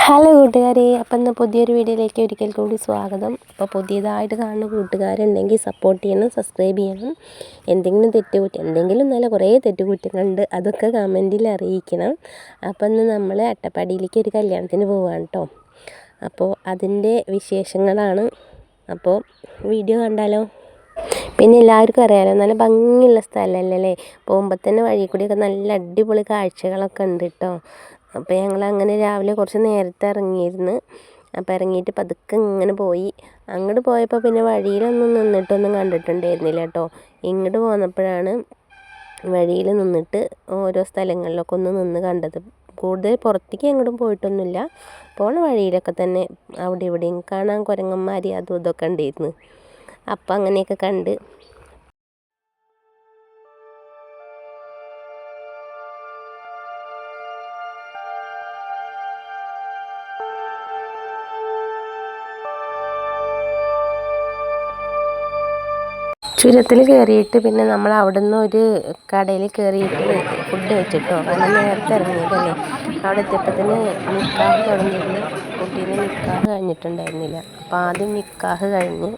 Hello കൂട്ടുകാരെ, അപ്പം ഇന്ന് പുതിയൊരു വീഡിയോയിലേക്ക് ഒരിക്കൽ കൂടി സ്വാഗതം. അപ്പോൾ പുതിയതായിട്ട് കാണുന്ന കൂട്ടുകാരുണ്ടെങ്കിൽ സപ്പോർട്ട് ചെയ്യണം, സബ്സ്ക്രൈബ് ചെയ്യണം. എന്തെങ്കിലും നല്ല കുറേ തെറ്റുകുറ്റങ്ങളുണ്ട്, അതൊക്കെ കമൻറ്റിൽ അറിയിക്കണം. അപ്പം ഇന്ന് നമ്മൾ അട്ടപ്പാടിയിലേക്ക് ഒരു കല്യാണത്തിന് പോവുകയാണ് കേട്ടോ. അപ്പോൾ അതിൻ്റെ വിശേഷങ്ങളാണ്. അപ്പോൾ വീഡിയോ കണ്ടാലോ. പിന്നെ എല്ലാവർക്കും അറിയാമല്ലോ, നല്ല ഭംഗിയുള്ള സ്ഥലമല്ലേ. പോകുമ്പോൾ തന്നെ വഴി കൂടിയൊക്കെ നല്ല അടിപൊളി കാഴ്ചകളൊക്കെ ഉണ്ട് കേട്ടോ. അപ്പോൾ ഞങ്ങൾ അങ്ങനെ രാവിലെ കുറച്ച് നേരത്തെ ഇറങ്ങിയിരുന്നു. അപ്പോൾ ഇറങ്ങിയിട്ട് പതുക്കെ ഇങ്ങനെ പോയി. അങ്ങോട്ട് പോയപ്പോൾ പിന്നെ വഴിയിലൊന്നും നിന്നിട്ടൊന്നും കണ്ടിട്ടുണ്ടായിരുന്നില്ല കേട്ടോ. ഇങ്ങോട്ട് പോന്നപ്പോഴാണ് വഴിയിൽ നിന്നിട്ട് ഓരോ സ്ഥലങ്ങളിലൊക്കെ ഒന്ന് നിന്ന് കണ്ടത്. കൂടുതൽ പുറത്തേക്ക് എങ്ങോട്ടും പോയിട്ടൊന്നുമില്ല. പോണ വഴിയിലൊക്കെ തന്നെ അവിടെ ഇവിടെയും കാണാൻ കുരങ്ങന്മാർ അതും ഇതൊക്കെ ഉണ്ടായിരുന്നു. അപ്പം അങ്ങനെയൊക്കെ കണ്ട് ചുരത്തിൽ കയറിയിട്ട് പിന്നെ നമ്മൾ അവിടെ നിന്ന് ഒരു കടയിൽ കയറിയിട്ട് ഫുഡ് കഴിച്ചിട്ടോ. കാരണം നേരത്തെ ഇറങ്ങിയതല്ലേ. അവിടെ എത്തിയപ്പോൾ തന്നെ നിക്കാഹ് തുടങ്ങിയിരുന്നു. കുട്ടീനെ നിക്കാഹ് കഴിഞ്ഞിട്ടുണ്ടായിരുന്നില്ല. അപ്പോൾ ആദ്യം നിക്കാഹ് കഴിഞ്ഞ്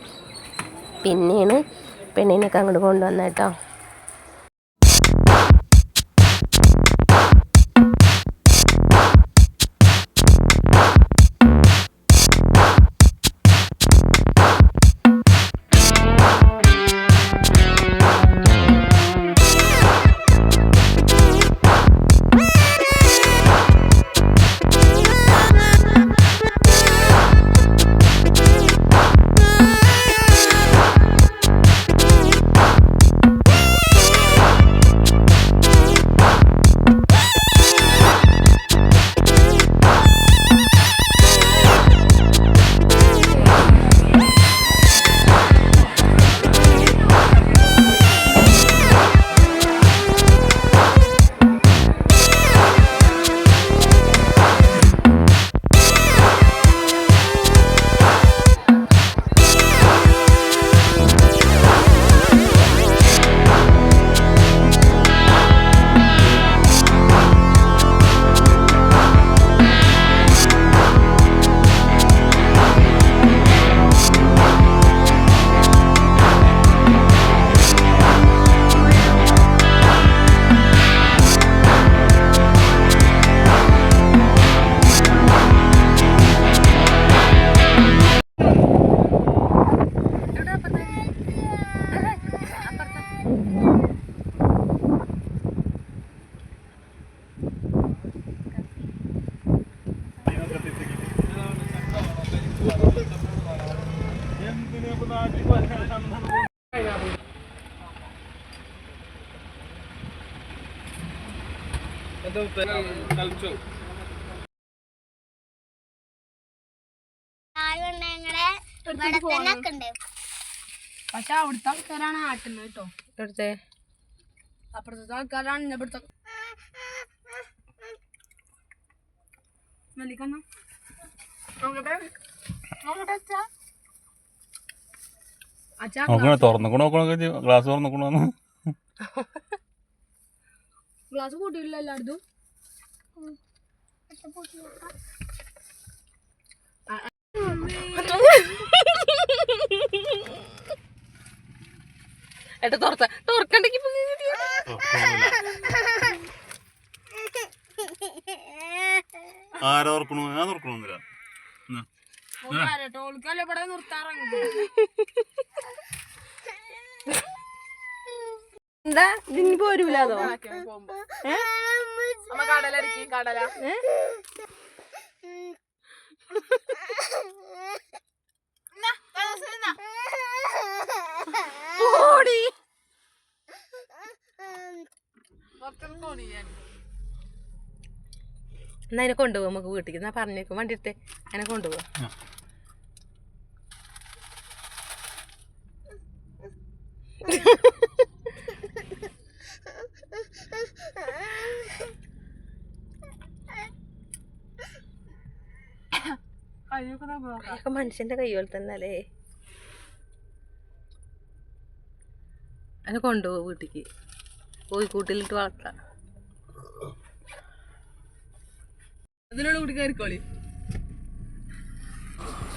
പിന്നെയാണ് പെണ്ണിനൊക്കെ അങ്ങോട്ട് കൊണ്ടുവന്നത് കേട്ടോ. പക്ഷെ അവിടുത്തെ ആൾക്കാരാണ് ആട്ടുന്നത് കേട്ടോ. ഇവിടുത്തെ അപ്പുറത്തെ ആൾക്കാരാണ് ഇവിടുത്തെ. ഗ്ലാസ് കൂട്ടിയില്ല എല്ലായിടത്തും. തുറക്കണ്ടെങ്കിൽ എന്താ ഇതിന് പോരൂലോ. കടലടിക്കും കടല എന്നാ അതിനെ കൊണ്ടുപോകും നമുക്ക് വീട്ടിലേക്ക്. എന്നാ പറഞ്ഞേക്കും വണ്ടി എടുത്ത് അതിനെ കൊണ്ടുപോകാം. മനുഷ്യന്റെ കൈ പോലെ തന്നെ അല്ലേ. അതിനെ കൊണ്ടുപോകും വീട്ടിക്ക്. കോഴിക്കൂട്ടിലിട്ട് വളർത്താം. അതിനോട് കൂടി കയറിക്കോളി.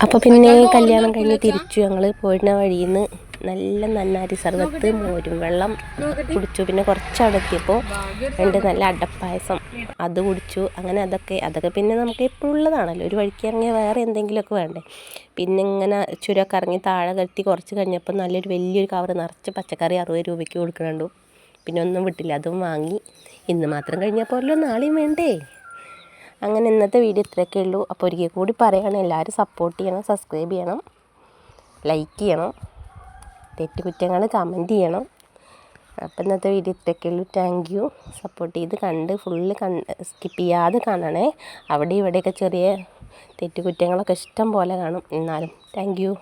അപ്പോൾ പിന്നെ കല്യാണം കഴിഞ്ഞ് തിരിച്ചു ഞങ്ങൾ പോയിരുന്ന വഴിയിൽ നിന്ന് നല്ല നന്നാരി സർബത്ത് മോരും വെള്ളം കുടിച്ചു. പിന്നെ കുറച്ചവിടെ എത്തിയപ്പോൾ രണ്ട് നല്ല അടപ്പായസം അത് കുടിച്ചു. അങ്ങനെ അതൊക്കെ പിന്നെ നമുക്ക് എപ്പോഴും ഉള്ളതാണല്ലോ. ഒരു വഴിക്ക് ഇറങ്ങിയാൽ വേറെ എന്തെങ്കിലുമൊക്കെ വേണ്ടേ. പിന്നെ ഇങ്ങനെ ചുരമൊക്കെ ഇറങ്ങി താഴെ കെട്ടി കുറച്ച് കഴിഞ്ഞപ്പോൾ നല്ലൊരു വലിയൊരു കവർ നിറച്ച് പച്ചക്കറി 60 രൂപയ്ക്ക് കൊടുക്കുന്നുണ്ടു. പിന്നെ ഒന്നും വിട്ടില്ല, അതും വാങ്ങി. ഇന്ന് മാത്രം കഴിഞ്ഞപ്പോഴല്ലോ നാളെയും വേണ്ടേ. അങ്ങനെ ഇന്നത്തെ വീഡിയോ ഇത്രയൊക്കെ ഉള്ളൂ. അപ്പോൾ ഒരിക്കൽ കൂടി പറയുകയാണ്, എല്ലാവരും സപ്പോർട്ട് ചെയ്യണം, സബ്സ്ക്രൈബ് ചെയ്യണം, ലൈക്ക് ചെയ്യണം, തെറ്റുകുറ്റങ്ങൾ കമൻറ്റ് ചെയ്യണം. അപ്പോൾ ഇന്നത്തെ വീഡിയോ ഇത്രയൊക്കെ ഉള്ളൂ. Thank you. സപ്പോർട്ട് ചെയ്ത് ഫുള്ള് സ്കിപ്പ് ചെയ്യാതെ കാണണേ. അവിടെ ഇവിടെയൊക്കെ ചെറിയ തെറ്റുകുറ്റങ്ങളൊക്കെ ഇഷ്ടം പോലെ കാണും. എന്നാലും താങ്ക് യു.